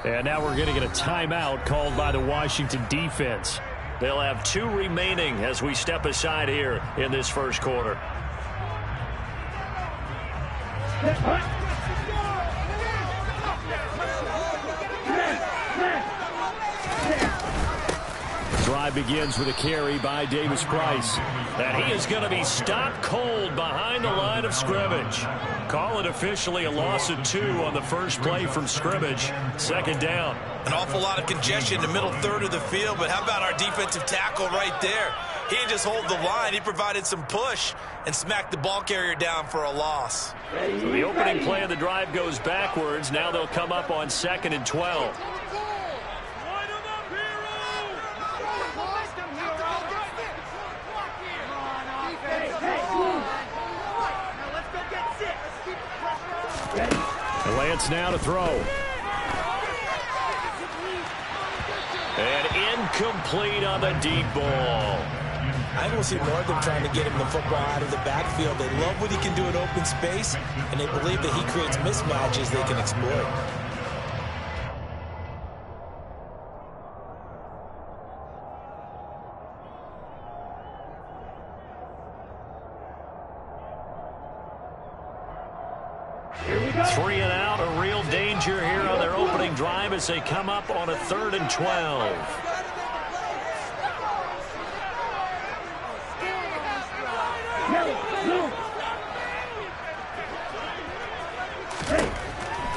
And now we're going to get a timeout called by the Washington defense. They'll have 2 remaining as we step aside here in this first quarter. Drive begins with a carry by Davis-Price. And he is going to be stopped cold behind the line of scrimmage. Call it officially a loss of 2 on the first play from scrimmage. Second down. An awful lot of congestion in the middle third of the field, but how about our defensive tackle right there? He didn't just hold the line. He provided some push and smacked the ball carrier down for a loss. So the opening play of the drive goes backwards. Now they'll come up on 2nd and 12. Lance now to throw. And incomplete on the deep ball. I think we'll see more of them trying to get him the football out of the backfield. They love what he can do in open space, and they believe that he creates mismatches they can exploit. Three and out, a real danger here on their opening drive as they come up on a 3rd and 12.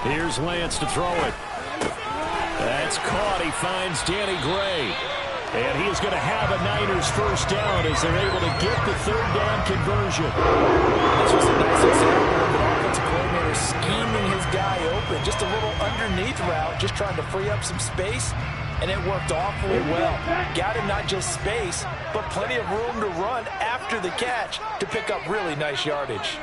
Here's Lance to throw it. That's caught. He finds Danny Gray. And he is going to have a Niners first down as they're able to get the 3rd down conversion. This was a nice example of an offensive coordinator scheming his guy open. Just a little underneath route, just trying to free up some space, and it worked awfully well. Got him not just space, but plenty of room to run after the catch to pick up really nice yardage.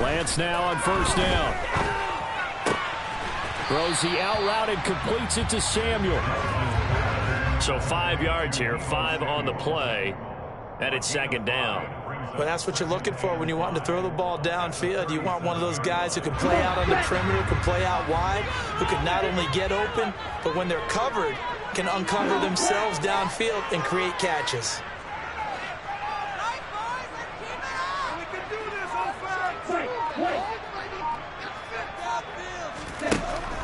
Lance now on first down. Throws the out route and completes it to Samuel. So 5 yards here, 5 on the play, and it's 2nd down. Well, that's what you're looking for when you want to throw the ball downfield. You want one of those guys who can play out on the perimeter, can play out wide, who can not only get open, but when they're covered, can uncover themselves downfield and create catches.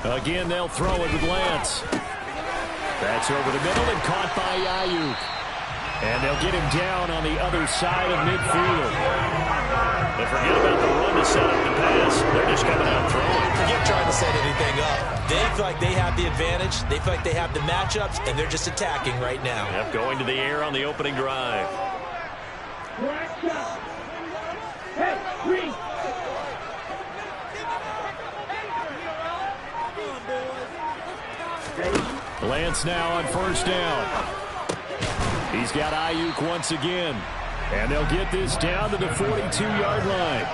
Again, they'll throw it with Lance. That's over the middle and caught by Ayuk. And they'll get him down on the other side of midfield. They forget about the run to set up the pass. They're just coming out throwing. Forget trying to set anything up. They feel like they have the advantage. They feel like they have the matchups, and they're just attacking right now. Yep, going to the air on the opening drive. Lance now on first down. He's got Ayuk once again. And they'll get this down to the 42-yard line.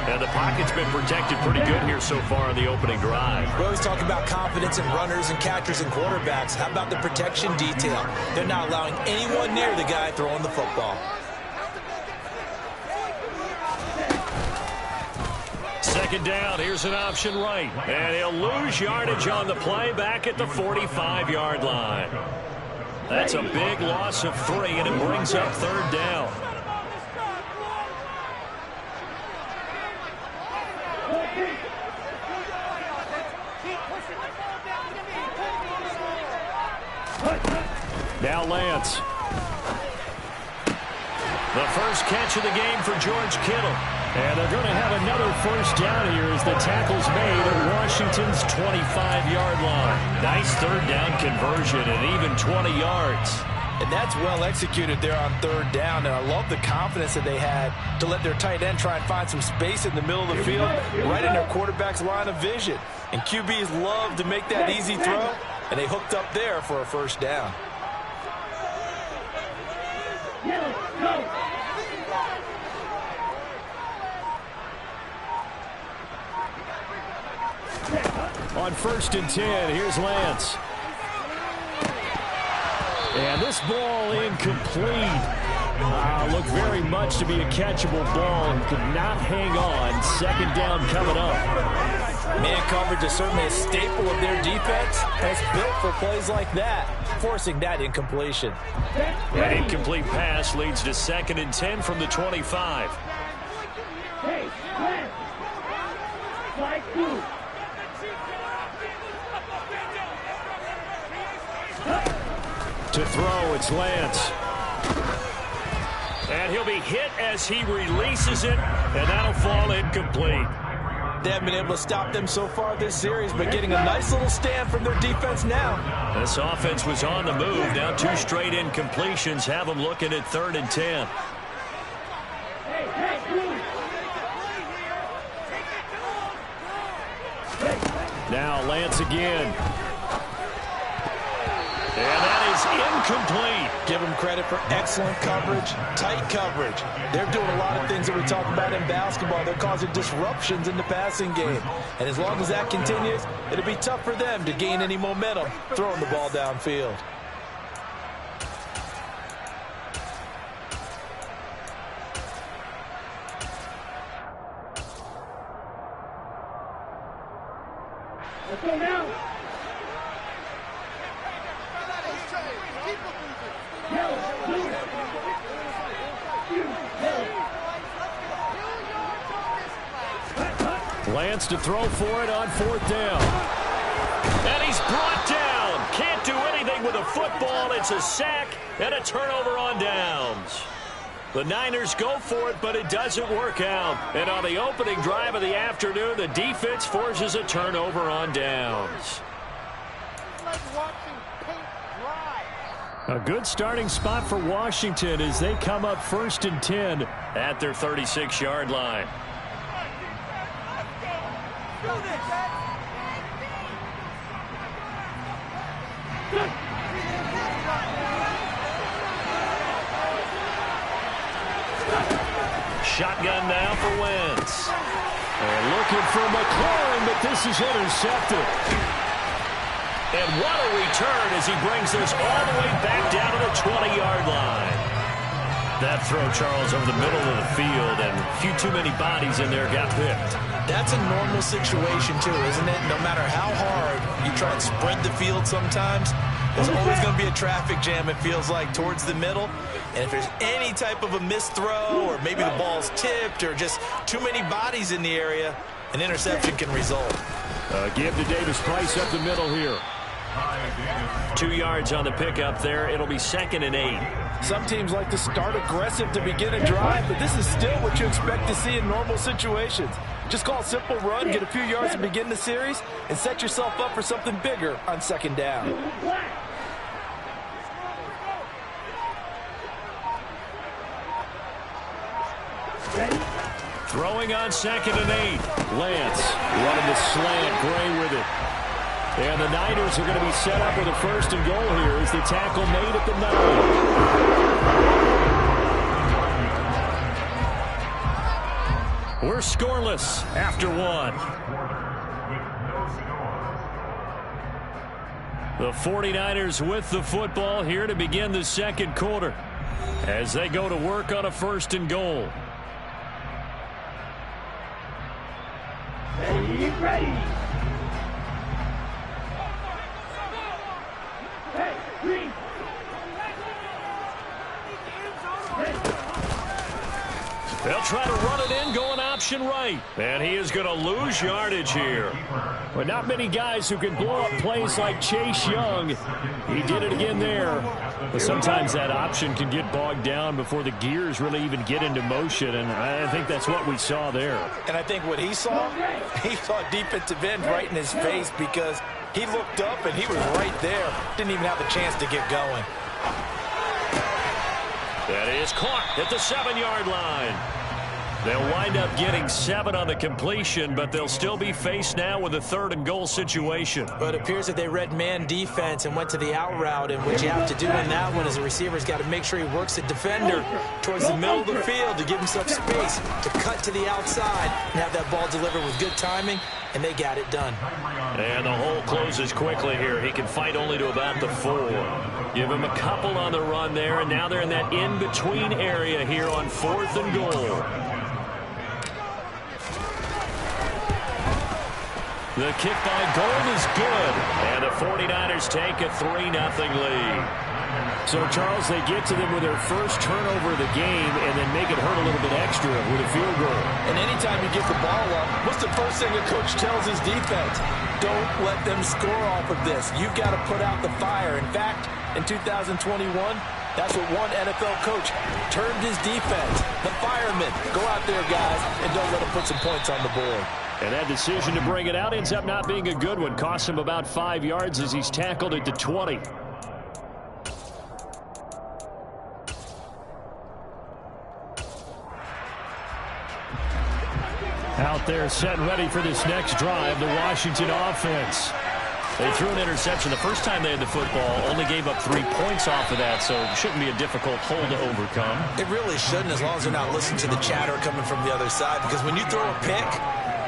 And the pocket's been protected pretty good here so far on the opening drive. We always talk about confidence in runners and catchers and quarterbacks. How about the protection detail? They're not allowing anyone near the guy throwing the football. Second down, here's an option right. And he'll lose yardage on the play back at the 45-yard line. That's a big loss of 3, and it brings up 3rd down. Now Lance. The first catch of the game for George Kittle. And they're going to have another first down here as the tackle's made at Washington's 25-yard line. Nice 3rd down conversion and even 20 yards. And that's well executed there on 3rd down. And I love the confidence that they had to let their tight end try and find some space in the middle of the field, right in their quarterback's line of vision. And QBs love to make that easy throw, and they hooked up there for a first down. On 1st and 10, here's Lance. And this ball incomplete. Looked very much to be a catchable ball and could not hang on. Second down coming up. Man coverage is certainly a staple of their defense. It's built for plays like that, forcing that incompletion. An incomplete pass leads to 2nd and 10 from the 25. To throw, it's Lance. And he'll be hit as he releases it, and that'll fall incomplete. They haven't been able to stop them so far this series, but getting a nice little stand from their defense now. This offense was on the move. Now 2 straight incompletions have them looking at 3rd and 10. Now Lance again. And that is incomplete. Give them credit for excellent coverage, tight coverage. They're doing a lot of things that we talk about in basketball. They're causing disruptions in the passing game. And as long as that continues, it'll be tough for them to gain any momentum throwing the ball downfield. Let's go now. Lance to throw for it on 4th down. And he's brought down. Can't do anything with a football. It's a sack and a turnover on downs. The Niners go for it, but it doesn't work out. And on the opening drive of the afternoon, the defense forces a turnover on downs. A good starting spot for Washington as they come up 1st and 10 at their 36-yard line. Shotgun now for Wentz. And looking for McLaurin, but this is intercepted. And what a return as he brings this all the way back down to the 20-yard line. That throw, Charles, over the middle of the field, and a few too many bodies in there got picked. That's a normal situation, too, isn't it? No matter how hard you try and spread the field sometimes, there's always going to be a traffic jam, it feels like, towards the middle. And if there's any type of a missed throw, or maybe the ball's tipped, or just too many bodies in the area, an interception can result. Give to Davis Price up the middle here. 2 yards on the pickup there. It'll be 2nd and 8. Some teams like to start aggressive to begin a drive, but this is still what you expect to see in normal situations. Just call a simple run, get a few yards to begin the series, and set yourself up for something bigger on 2nd down. Throwing on 2nd and 8. Lance running the slant. Gray with it. And the Niners are going to be set up with a 1st and goal here as the tackle made at the 9. We're scoreless after 1. The 49ers with the football here to begin the 2nd quarter as they go to work on a 1st and goal. Ready. They'll try to run it in, going option right. And he is going to lose yardage here. But not many guys who can blow up plays like Chase Young. He did it again there. But sometimes that option can get bogged down before the gears really even get into motion. And I think that's what we saw there. And I think what he saw defensive end right in his face because he looked up and he was right there. Didn't even have a chance to get going. That is caught at the 7-yard line. They'll wind up getting 7 on the completion, but they'll still be faced now with a 3rd and goal situation. But it appears that they read man defense and went to the out route, and what you have to do in that one is the receiver's got to make sure he works the defender towards the middle of the field to give himself space to cut to the outside and have that ball delivered with good timing and they got it done. And the hole closes quickly here. He can fight only to about the 4. Give him a couple on the run there, and now they're in that in-between area here on 4th and goal. The kick by Gold is good, and the 49ers take a 3-0 lead. So, Charles, they get to them with their first turnover of the game and then make it hurt a little bit extra with a field goal. And anytime you get the ball up, what's the first thing a coach tells his defense? Don't let them score off of this. You've got to put out the fire. In fact, in 2021, that's what one NFL coach termed his defense. The firemen. Go out there, guys, and don't let them put some points on the board. And that decision to bring it out ends up not being a good one. Costs him about 5 yards as he's tackled at the 20. Out there set and ready for this next drive, the Washington offense. They threw an interception the first time they had the football, only gave up 3 points off of that, so it shouldn't be a difficult hole to overcome. It really shouldn't, as long as they're not listening to the chatter coming from the other side, because when you throw a pick,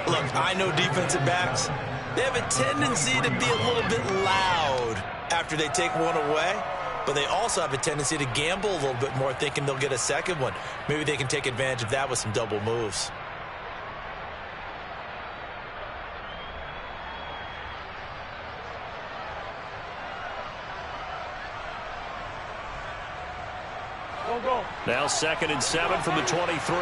look, I know defensive backs, they have a tendency to be a little bit loud after they take one away, but they also have a tendency to gamble a little bit more, thinking they'll get a second one. Maybe they can take advantage of that with some double moves. Now 2nd and 7 from the 23.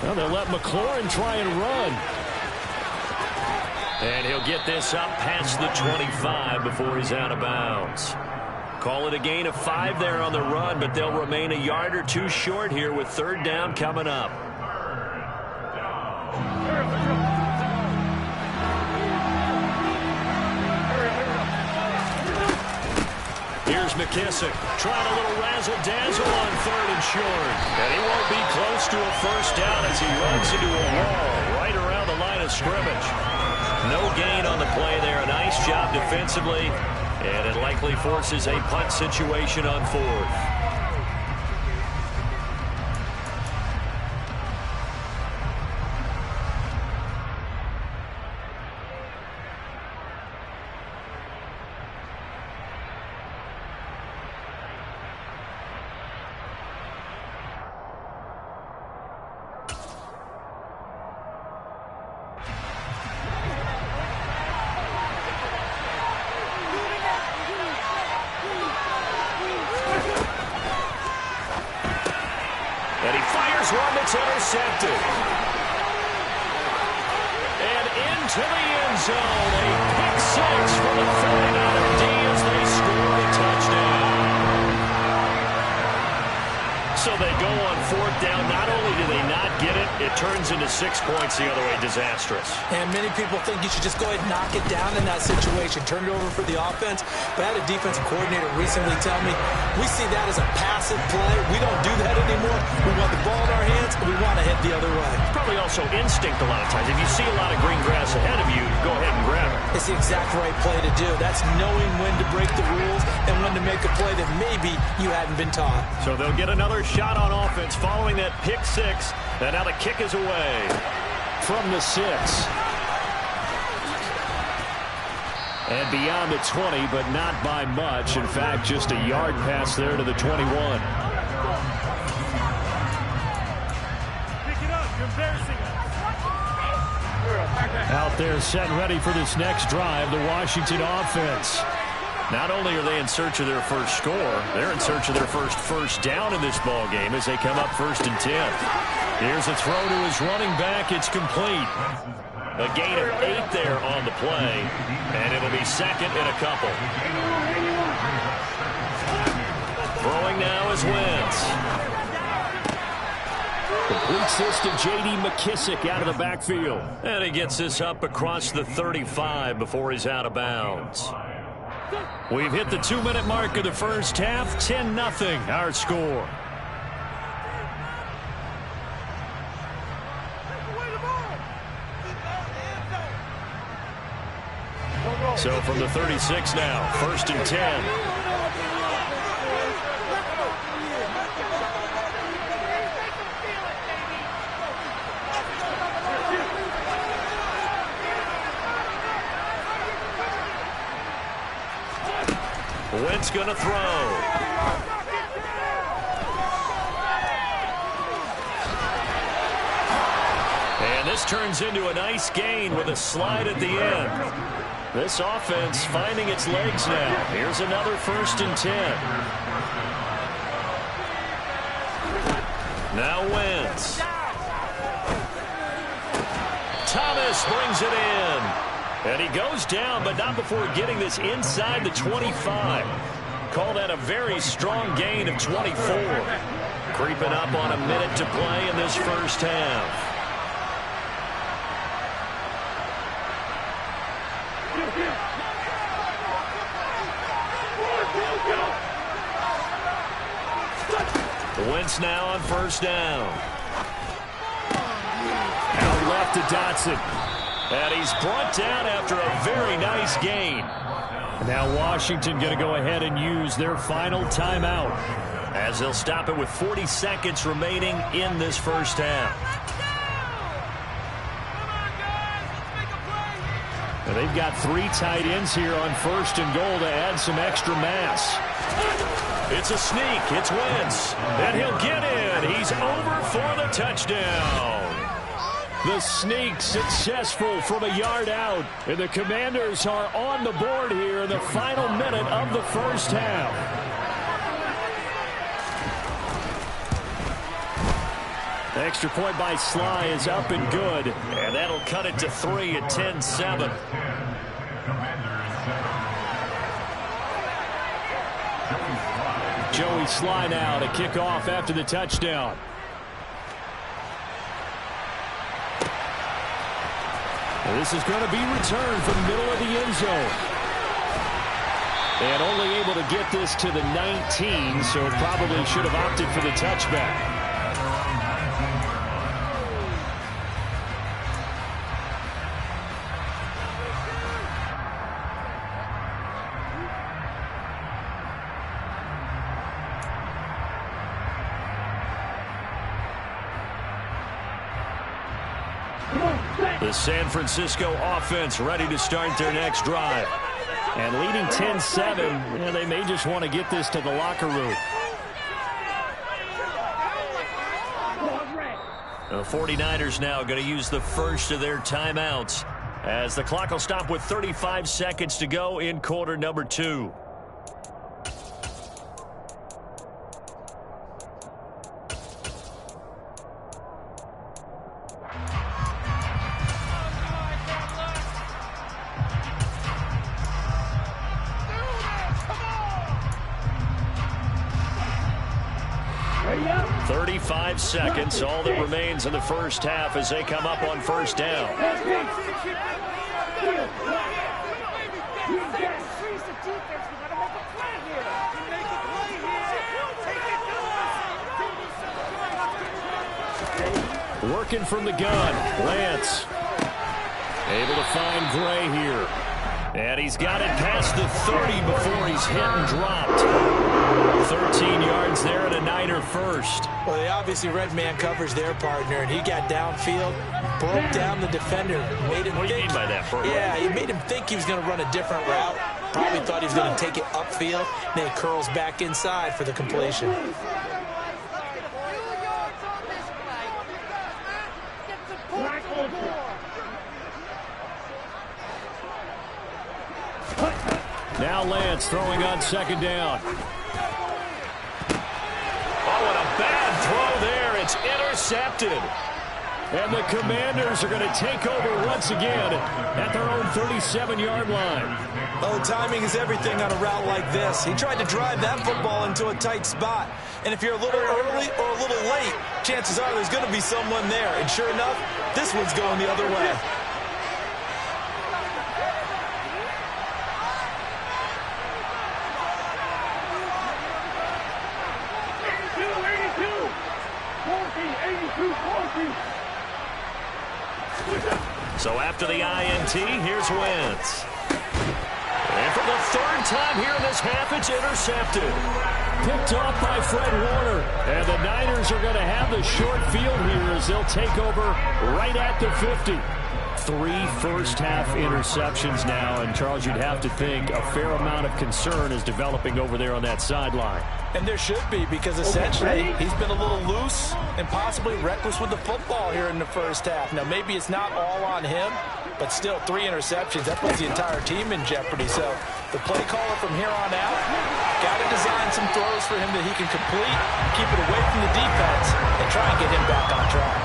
Well, they'll let McLaurin try and run. And he'll get this up past the 25 before he's out of bounds. Call it a gain of 5 there on the run, but they'll remain a yard or 2 short here with 3rd down coming up. Here's McKissick trying a little razzle-dazzle on 3rd and short. And he won't be close to a first down as he runs into a wall right around the line of scrimmage. No gain on the play there. A nice job defensively. And it likely forces a punt situation on 4th. And he fires one that's intercepted. And into the end zone. A pick 6 for the 49er D as they score a touchdown. So they go on 4th down. Not only do they not get it, it turns into 6 points the other way. Disastrous. And many people think you should just go ahead and knock it down in that situation. Turn it over for the offense. But I had a defensive coordinator recently tell me, we see that as a passive play. We don't do that anymore. We want the ball in our hands, and we want to head the other way. Probably also instinct a lot of times. If you see a lot of green grass ahead of you, go ahead and grab it. It's the exact right play to do. That's knowing when to break the rules and when to make a play that maybe you hadn't been taught. So they'll get another shot on offense following that pick 6. And now the kick is away from the 6. And beyond the 20, but not by much. In fact, just a yard pass there to the 21. Pick it up. You're embarrassing us. Out there set and ready for this next drive, the Washington offense. Not only are they in search of their first score, they're in search of their first down in this ball game as they come up 1st and 10. Here's a throw to his running back. It's complete. A gain of 8 there on the play, and it'll be 2nd and a couple. Throwing now is Wentz. Completes this to J.D. McKissick out of the backfield. And he gets this up across the 35 before he's out of bounds. We've hit the 2-minute mark of the first half. 10-0 our score. So from the 36 now, 1st and 10. Wentz going to throw. And this turns into a nice gain with a slide at the end. This offense finding its legs now. Here's another 1st and 10. Now Wentz. Thomas brings it in. And he goes down, but not before getting this inside the 25. Call that a very strong gain of 24. Creeping up on a minute to play in this first half. Wentz now on 1st down. Out left to Dotson. And he's brought down after a very nice gain. Now Washington going to go ahead and use their final timeout as they'll stop it with 40 seconds remaining in this first half. And they've got 3 tight ends here on 1st and goal to add some extra mass. It's a sneak. It's Wentz. And he'll get in. He's over for the touchdown. The sneak successful from a yard out. And the Commanders are on the board here in the final minute of the first half. Extra point by Sly is up and good. And that'll cut it to 3 at 10-7. Joey Sly now to kick off after the touchdown. And this is going to be returned from the middle of the end zone. And only able to get this to the 19, so probably should have opted for the touchback. The San Francisco offense ready to start their next drive. And leading 10-7, they may just want to get this to the locker room. The 49ers now going to use the first of their timeouts as the clock will stop with 35 seconds to go in quarter number 2. Yep. 35 seconds, all that remains in the first half as they come up on 1st down. Working from the gun, Lance. Able to find Gray here. And he's got it past the 30 before he's hit and dropped. 13 yards there and a Niner first. Well, they obviously read man coverage their partner, and he got downfield, broke down the defender, made him What do you mean by that, Bert? Yeah, he made him think he was going to run a different route. Probably thought he was going to take it upfield, and then he curls back inside for the completion. Now Lance throwing on 2nd down. Oh, and a bad throw there. It's intercepted. And the Commanders are going to take over once again at their own 37-yard line. Well, the timing is everything on a route like this. He tried to drive that football into a tight spot. And if you're a little early or a little late, chances are there's going to be someone there. And sure enough, this one's going the other way. So after the INT, here's Wentz. And for the 3rd time here in this half, it's intercepted. Picked off by Fred Warner. And the Niners are going to have the short field here as they'll take over right at the 50. 3 first-half interceptions now, and Charles, you'd have to think a fair amount of concern is developing over there on that sideline. And there should be, because essentially he's been a little loose and possibly reckless with the football here in the first half. Now, maybe it's not all on him, but still 3 interceptions. That puts the entire team in jeopardy. So the play caller from here on out got to design some throws for him that he can complete, keep it away from the defense, and try and get him back on track.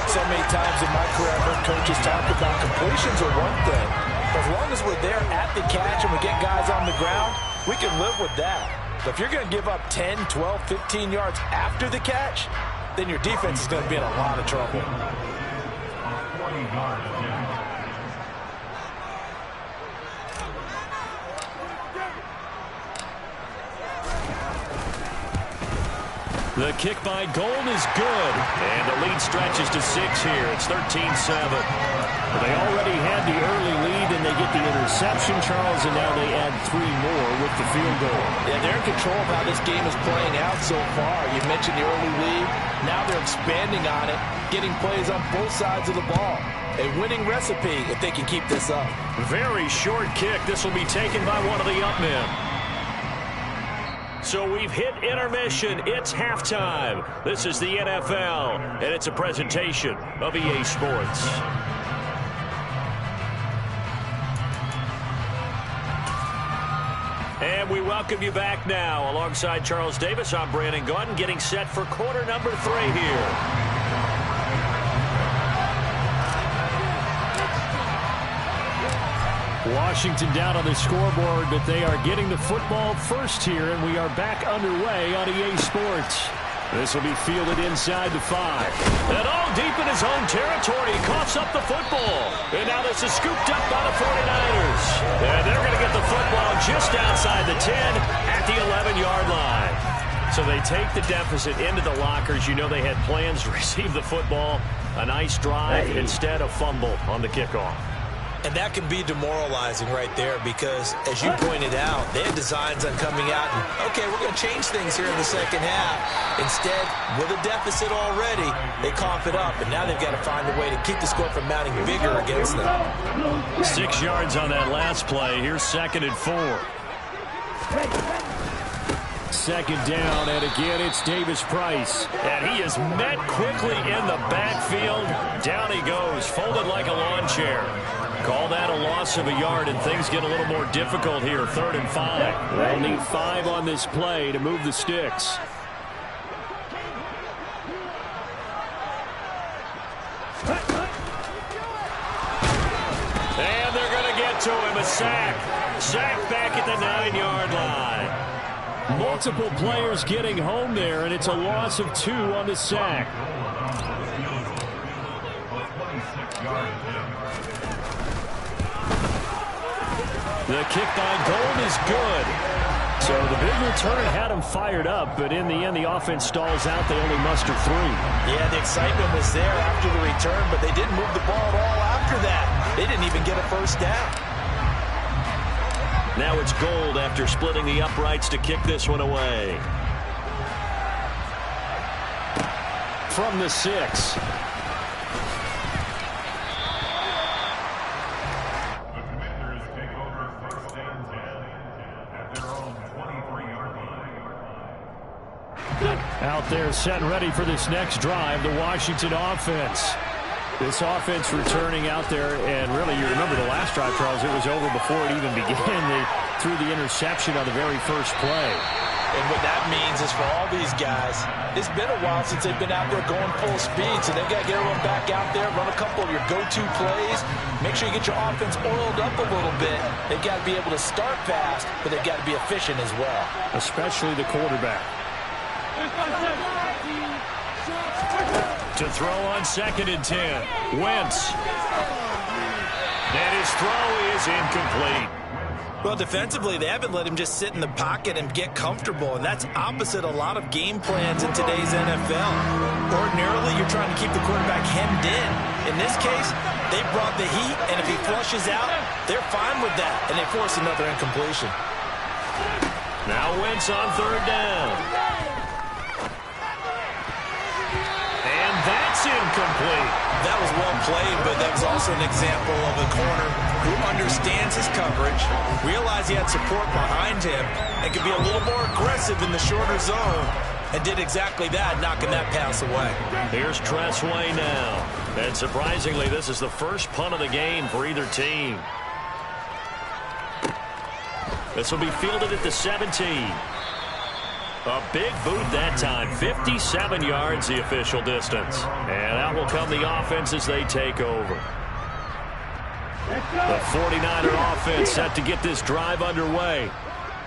So many times in my career, I've heard coaches talk about completions are one thing. But as long as we're there at the catch and we get guys on the ground, we can live with that. But if you're going to give up 10, 12, 15 yards after the catch, then your defense is going to be in a lot of trouble. The kick by Gold is good, and the lead stretches to 6 here. It's 13-7. They already had the early lead, and they get the interception, Charles, and now they add 3 more with the field goal. Yeah, they're in control of how this game is playing out so far. You mentioned the early lead. Now they're expanding on it, getting plays on both sides of the ball. A winning recipe if they can keep this up. Very short kick. This will be taken by one of the up men. So we've hit intermission. It's halftime. This is the NFL, and it's a presentation of EA Sports. And we welcome you back now. Alongside Charles Davis, I'm Brandon Gaudin, getting set for quarter number 3 here. Washington down on the scoreboard, but they are getting the football first here, and we are back underway on EA Sports. This will be fielded inside the 5. And all deep in his own territory, he coughs up the football. And now this is scooped up by the 49ers. And they're going to get the football just outside the 10 at the 11-yard line. So they take the deficit into the lockers. You know they had plans to receive the football. A nice drive, instead a fumble on the kickoff. And that can be demoralizing right there because, as you pointed out, they had designs on coming out and, okay, we're going to change things here in the second half. Instead, with a deficit already, they cough it up, and now they've got to find a way to keep the score from mounting bigger against them. 6 yards on that last play. Here's 2nd and 4. 2nd down, and again, it's Davis Price. And he is met quickly in the backfield. Down he goes, folded like a lawn chair. Call that a loss of a yard, and things get a little more difficult here. 3rd and 5. They'll need 5 on this play to move the sticks. And they're going to get to him. A sack. Sack back at the 9-yard line. Multiple players getting home there, and it's a loss of 2 on the sack. The kick by Gold is good. So the big return had him fired up, but in the end, the offense stalls out. They only muster 3. Yeah, the excitement was there after the return, but they didn't move the ball at all after that. They didn't even get a first down. Now it's Gold after splitting the uprights to kick this one away. From the 6. Out there set and ready for this next drive, the Washington offense. This offense returning out there, and really, you remember the last drive, Charles, it was over before it even began. They threw the interception on the very first play. And what that means is for all these guys, it's been a while since they've been out there going full speed, so they've got to get everyone back out there, run a couple of your go-to plays, make sure you get your offense oiled up a little bit. They've got to be able to start fast, but they've got to be efficient as well. Especially the quarterback. To throw on 2nd and 10. Wentz. And his throw is incomplete. Well, defensively, they haven't let him just sit in the pocket and get comfortable, and that's opposite a lot of game plans in today's NFL. Ordinarily, you're trying to keep the quarterback hemmed in. In this case, they brought the heat, and if he flushes out, they're fine with that, and they force another incompletion. Now Wentz on 3rd down. And that's It's incomplete. That was well played, but that was also an example of a corner who understands his coverage, realized he had support behind him, and could be a little more aggressive in the shorter zone, and did exactly that, knocking that pass away. Here's Tressway now. And surprisingly, this is the first punt of the game for either team. This will be fielded at the 17. A big boot that time. 57 yards the official distance. And out will come the offense as they take over. The 49er offense set to get this drive underway.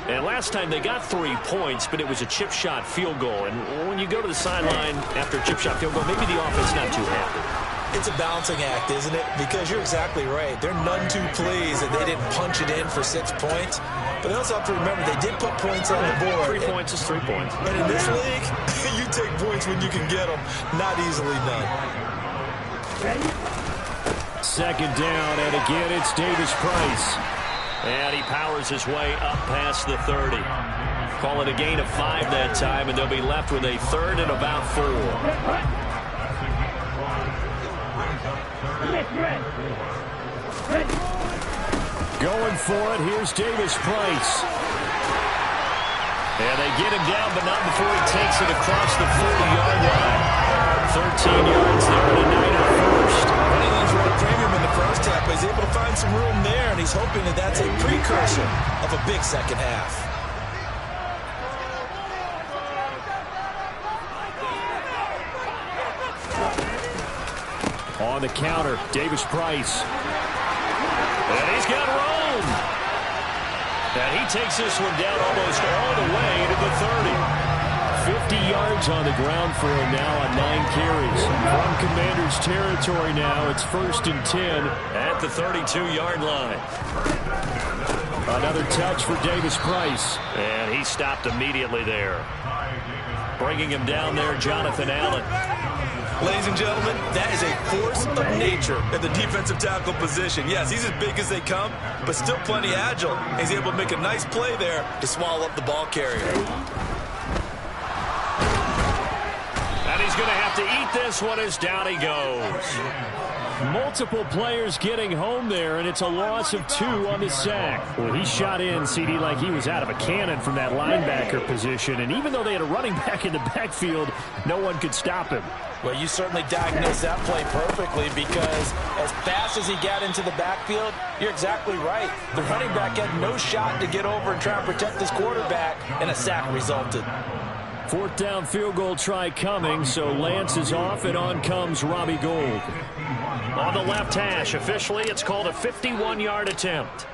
And last time they got 3 points, but it was a chip shot field goal. And when you go to the sideline after a chip shot field goal, maybe the offense not too happy. It's a balancing act, isn't it? Because you're exactly right. They're none too pleased that they didn't punch it in for 6 points. But they also have to remember they did put points on the board. 3 points is 3 points. And in this league, you take points when you can get them. Not easily done. Second down, and again it's Davis Price. And he powers his way up past the 30. Call it a gain of 5 that time, and they'll be left with a 3rd and about 4. Going for it, here's Davis Price. And they get him down, but not before he takes it across the 40-yard line. 13 yards there and a Niner first. Running lanes were a premium in the first half, but he's able to find some room there, and he's hoping that that's a precursor of a big second half. On the counter, Davis Price. And he's got room. And he takes this one down almost all the way to the 30. 50 yards on the ground for him now on 9 carries. From Commander's territory now, it's 1st and 10 at the 32-yard line. Another touch for Davis Price. And he stopped immediately there. Bringing him down there, Jonathan Allen. Ladies and gentlemen, that is a force of nature at the defensive tackle position. Yes, he's as big as they come, but still plenty agile. He's able to make a nice play there to swallow up the ball carrier. And he's going to have to eat this one as down he goes. Multiple players getting home there, and it's a loss of 2 on the sack. Well, he shot in, CD, like he was out of a cannon from that linebacker position. And even though they had a running back in the backfield, no one could stop him. Well, you certainly diagnosed that play perfectly because as fast as he got into the backfield, you're exactly right. The running back had no shot to get over and try and protect his quarterback, and a sack resulted. 4th down field goal try coming, so Lance is off, and on comes Robbie Gould. On the left hash, officially it's called a 51-yard attempt.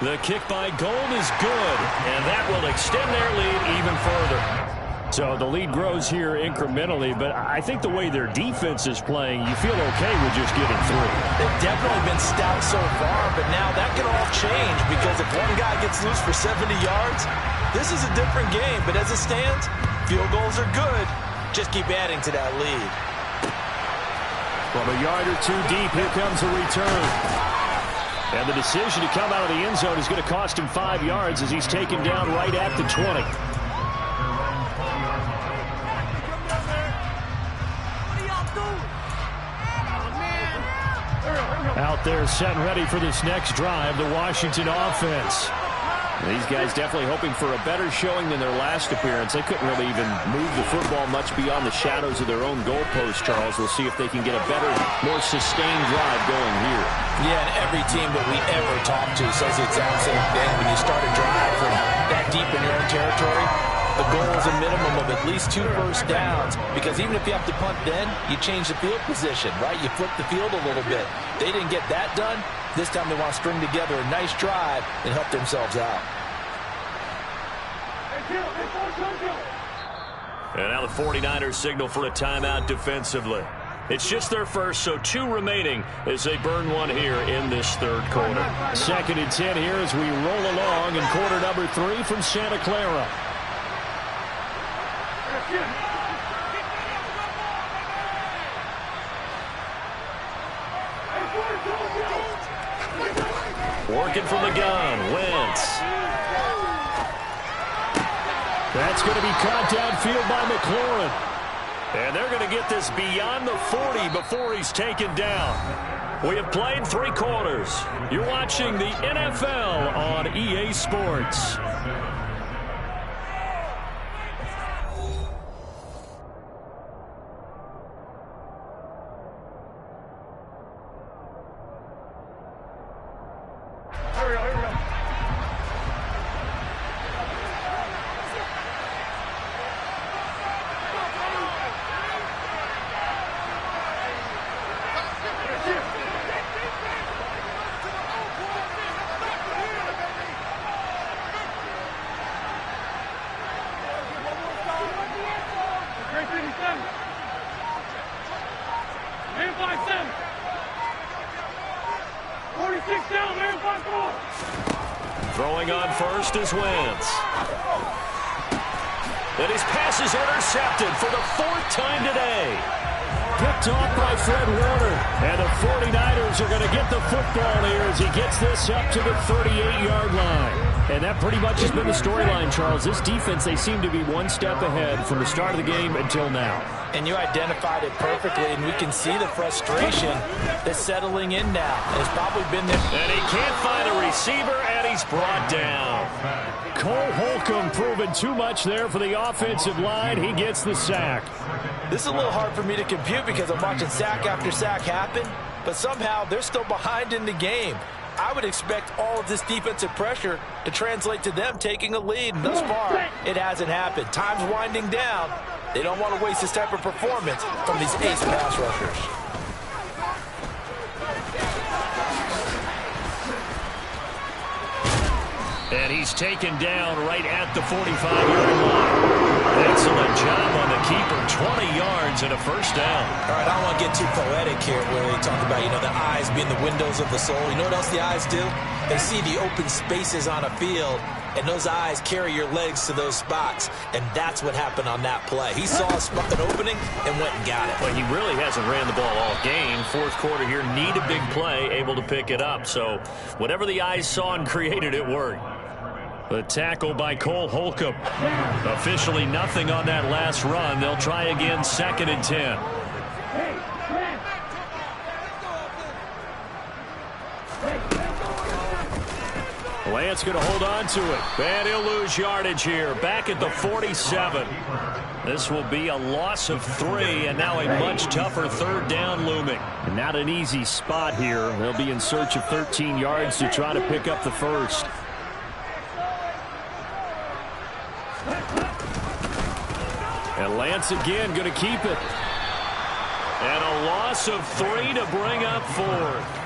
The kick by Gould is good, and that will extend their lead even further. So the lead grows here incrementally, but I think the way their defense is playing, you feel okay with just getting through. They've definitely been stout so far, but now that can all change because if one guy gets loose for 70 yards, this is a different game. But as it stands, field goals are good. Just keep adding to that lead. From a yard or 2 deep, here comes a return. And the decision to come out of the end zone is going to cost him 5 yards as he's taken down right at the 20. Out there set and ready for this next drive, the Washington offense. These guys definitely hoping for a better showing than their last appearance. They couldn't really even move the football much beyond the shadows of their own goalpost, Charles. We'll see if they can get a better, more sustained drive going here. Yeah, and every team that we ever talk to says the exact same thing. When you start a drive from that deep in your own territory, the goal is a minimum of at least 2 first downs, because even if you have to punt then, you change the field position, right? You flip the field a little bit. They didn't get that done. This time they want to string together a nice drive and help themselves out. And now the 49ers signal for a timeout defensively. It's just their first, so 2 remaining as they burn one here in this 3rd quarter. 2nd and 10 here as we roll along in quarter number 3 from Santa Clara. Working from the gun, Wentz. That's going to be caught downfield by McLaurin. And they're going to get this beyond the 40 before he's taken down. We have played 3 quarters. You're watching the NFL on EA Sports. Throwing on first is Wentz. And his pass is intercepted for the 4th time today. Picked off by Fred Warner. And the 49ers are going to get the football here as he gets this up to the 38-yard line. And that pretty much has been the storyline, Charles. This defense, they seem to be one step ahead from the start of the game until now. And you identified it perfectly, and we can see the frustration that's settling in now. And it's probably been there. And he can't find a receiver, and he's brought down. Cole Holcomb proving too much there for the offensive line. He gets the sack. This is a little hard for me to compute because I'm watching sack after sack happen, but somehow they're still behind in the game. I would expect all of this defensive pressure to translate to them taking a lead. And thus far, it hasn't happened. Time's winding down. They don't want to waste this type of performance from these ace pass rushers. And he's taken down right at the 45-yard line. Excellent job on the keeper. 20 yards and a first down. All right, I don't want to get too poetic here where they talk about, the eyes being the windows of the soul. You know what else the eyes do? They see the open spaces on a field, and those eyes carry your legs to those spots, and that's what happened on that play. He saw an opening and went and got it. But he really hasn't ran the ball all game. 4th quarter here, need a big play, able to pick it up. So whatever the eyes saw and created, it worked. The tackle by Cole Holcomb. Officially nothing on that last run. They'll try again, 2nd and 10. Lance going to hold on to it. And he'll lose yardage here. Back at the 47. This will be a loss of 3, and now a much tougher 3rd down looming. And not an easy spot here. They'll be in search of 13 yards to try to pick up the first. And Lance again going to keep it. And a loss of 3 to bring up 4th.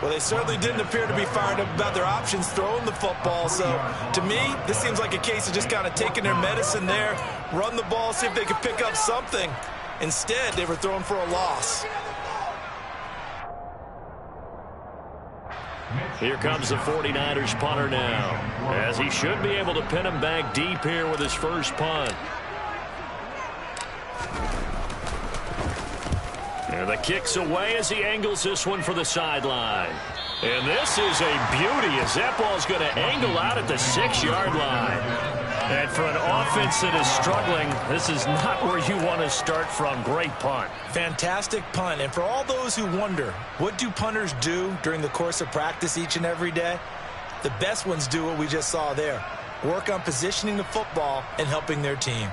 Well, they certainly didn't appear to be fired up about their options throwing the football. So, to me, this seems like a case of just kind of taking their medicine there, run the ball, see if they could pick up something. Instead, they were throwing for a loss. Here comes the 49ers punter now, as he should be able to pin him back deep here with his first punt. And the kick's away as he angles this one for the sideline. And this is a beauty as that ball's going to angle out at the 6-yard line. And for an offense that is struggling, this is not where you want to start from. Great punt. Fantastic punt. And for all those who wonder, what do punters do during the course of practice each and every day? The best ones do what we just saw there. Work on positioning the football and helping their team.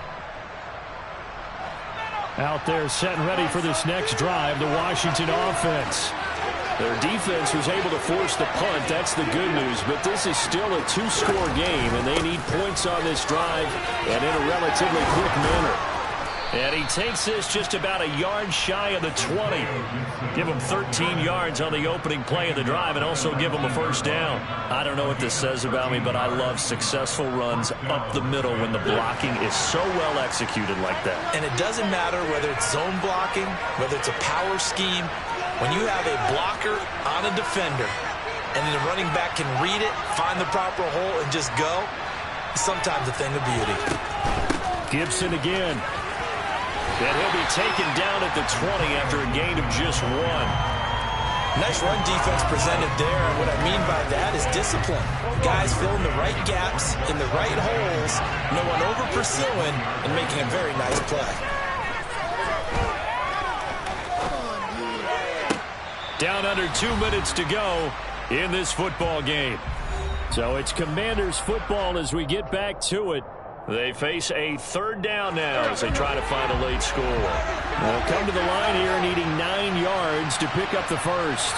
Out there set and ready for this next drive, the Washington offense. Their defense was able to force the punt. That's the good news. But this is still a 2-score game, and they need points on this drive and in a relatively quick manner. And he takes this just about a yard shy of the 20. Give him 13 yards on the opening play of the drive and also give him a first down. I don't know what this says about me, but I love successful runs up the middle when the blocking is so well executed like that. And it doesn't matter whether it's zone blocking, whether it's a power scheme. When you have a blocker on a defender and the running back can read it, find the proper hole, and just go, it's sometimes a thing of beauty. Gibson again. And he'll be taken down at the 20 after a gain of just 1. Nice run defense presented there, and what I mean by that is discipline. Guys filling the right gaps in the right holes, no one over-pursuing, and making a very nice play. Down under 2 minutes to go in this football game. So it's Commanders football as we get back to it. They face a third down now as they try to find a late score. They'll come to the line here needing 9 yards to pick up the first.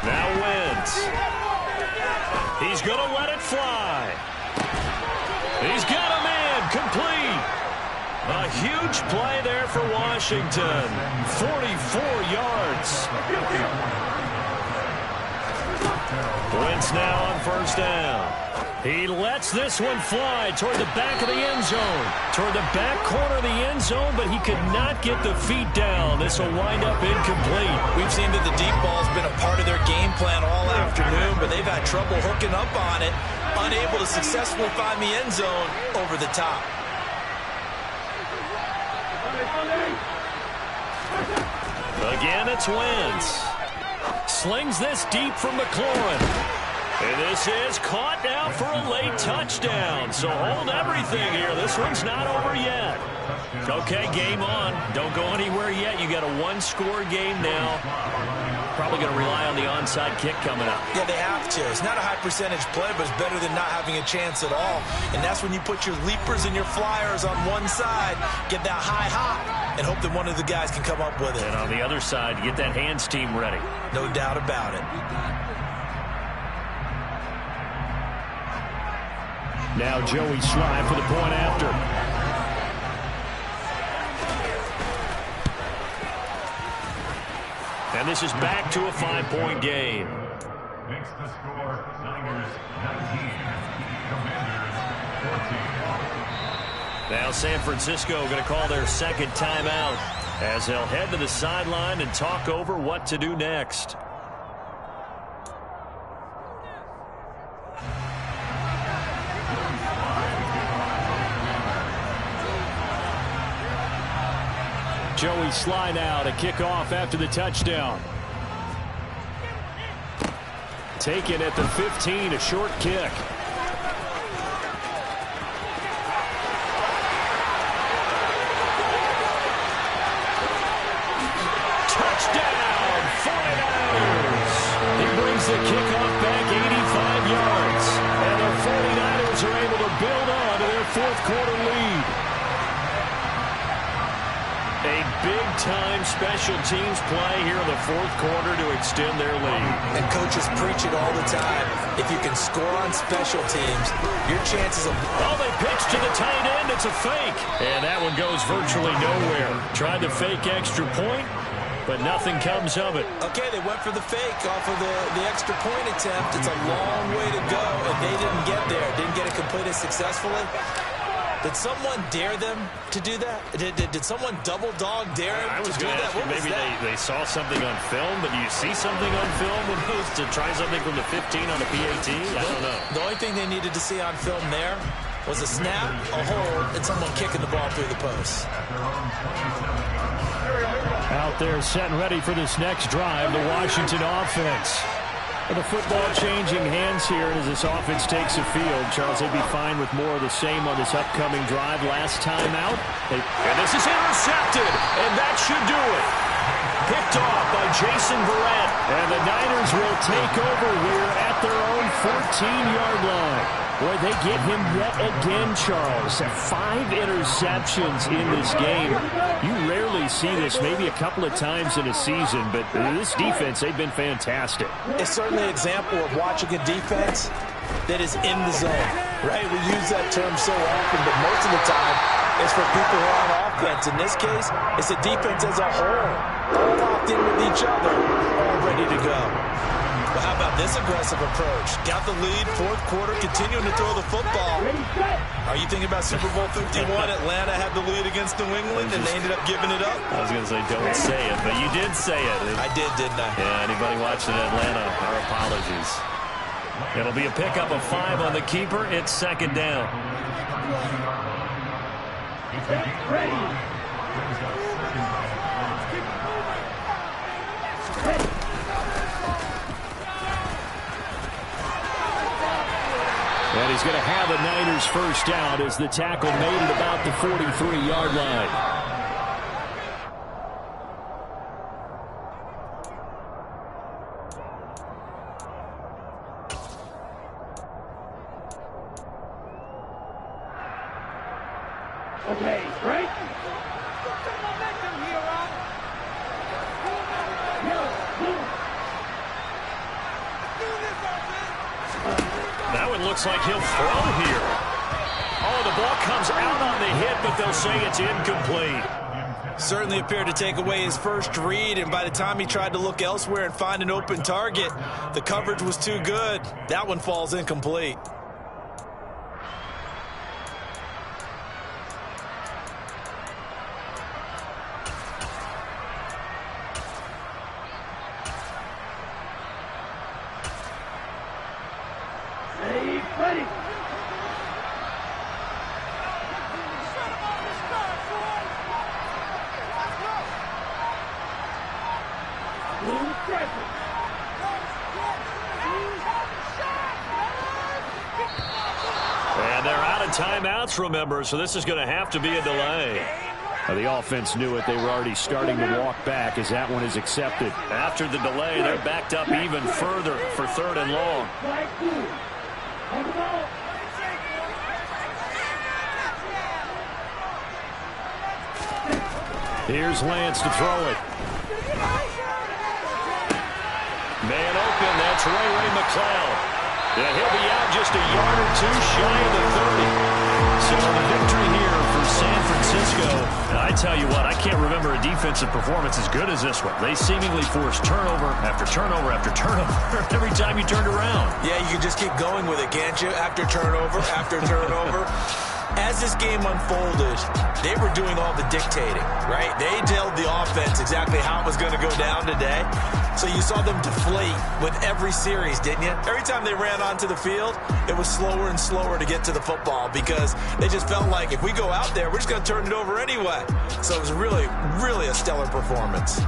Now Wentz. He's going to let it fly. He's got him in. Complete. A huge play there for Washington. 44 yards. Wentz now on first down. He lets this one fly toward the back of the end zone. Toward the back corner of the end zone, but he could not get the feet down. This will wind up incomplete. We've seen that the deep ball's been a part of their game plan all afternoon, but they've had trouble hooking up on it, unable to successfully find the end zone over the top. Again, it's Wentz. Slings this deep from McLaurin. And this is caught now for a late touchdown. So hold everything here. This one's not over yet. Okay, game on. Don't go anywhere yet. You got a one-score game now. Probably going to rely on the onside kick coming up. Yeah, they have to. It's not a high percentage play, but it's better than not having a chance at all. And that's when you put your leapers and your flyers on one side, get that high hop, and hope that one of the guys can come up with it. And on the other side, get that hands team ready. No doubt about it. Now Joey Sly for the point after. And this is back to a 5-point game. Makes the score Niners 19, Commanders 14. Now San Francisco going to call their second timeout as they'll head to the sideline and talk over what to do next. Joey Sly now to kick off after the touchdown. Taken at the 15, a short kick. Touchdown, 49ers. He brings the kickoff back 85 yards. And the 49ers are able to build on to their fourth quarter lead. A big-time special teams play here in the fourth quarter to extend their lead. And coaches preach it all the time. If you can score on special teams, your chances of... Oh, they pitch to the tight end. It's a fake. And that one goes virtually nowhere. Tried to fake extra point, but nothing comes of it. Okay, they went for the fake off of the extra point attempt. It's a long way to go, and they didn't get there. Didn't get it completed successfully. Did someone dare them to do that? Did someone double dog dare them to do that? Ask you, maybe they saw something on film, but do you see something on film when those to try something from the 15 on the PAT? I don't know. The only thing they needed to see on film there was a snap, a hold, and someone kicking the ball through the post. Out there set and ready for this next drive, the Washington offense. The football changing hands here as this offense takes the field. Charles, they'd be fine with more of the same on this upcoming drive. Last time out. And this is intercepted. And that should do it. Picked off by Jason Verrett. And the Niners will take over here at their own 14-yard line. Boy, they get him yet again, Charles. 5 interceptions in this game. You rarely see this, maybe a couple of times in a season, but this defense, they've been fantastic. It's certainly an example of watching a defense that is in the zone, right? We use that term so often, but most of the time it's for people who are on offense. In this case, it's the defense as a whole, all locked in with each other, all ready to go. Well, how about this aggressive approach? Got the lead, fourth quarter, continuing to throw the football. Are you thinking about Super Bowl 51? Atlanta had the lead against New England, and they ended up giving it up? I was going to say, don't say it, but you did say it. I did, didn't I? Yeah, anybody watching Atlanta, our apologies. It'll be a pickup of 5 on the keeper. It's second down. And he's going to have a Niners first down as the tackle made at about the 43-yard line. Okay, break. That one looks like he'll throw here. Oh, the ball comes out on the hit, but they'll say it's incomplete. Certainly appeared to take away his first read, and by the time he tried to look elsewhere and find an open target, the coverage was too good. That one falls incomplete. Ready. And they're out of timeouts, remember, so this is going to have to be a delay. The offense knew it. They were already starting to walk back as that one is accepted. After the delay, they're backed up even further for 3rd and long. Here's Lance to throw it. Man open, that's Ray McCloud. Yeah, he'll be out just a yard or two shy of the 30. So the victory here for San Francisco. And I tell you what, I can't remember a defensive performance as good as this one. They seemingly forced turnover after turnover after turnover every time you turned around. Yeah, you can just keep going with it, can't you? After turnover, after turnover. As this game unfolded, they were doing all the dictating, right? They told the offense exactly how it was going to go down today. So you saw them deflate with every series, didn't you? Every time they ran onto the field, it was slower and slower to get to the football because they just felt like if we go out there, we're just going to turn it over anyway. So it was really, really a stellar performance.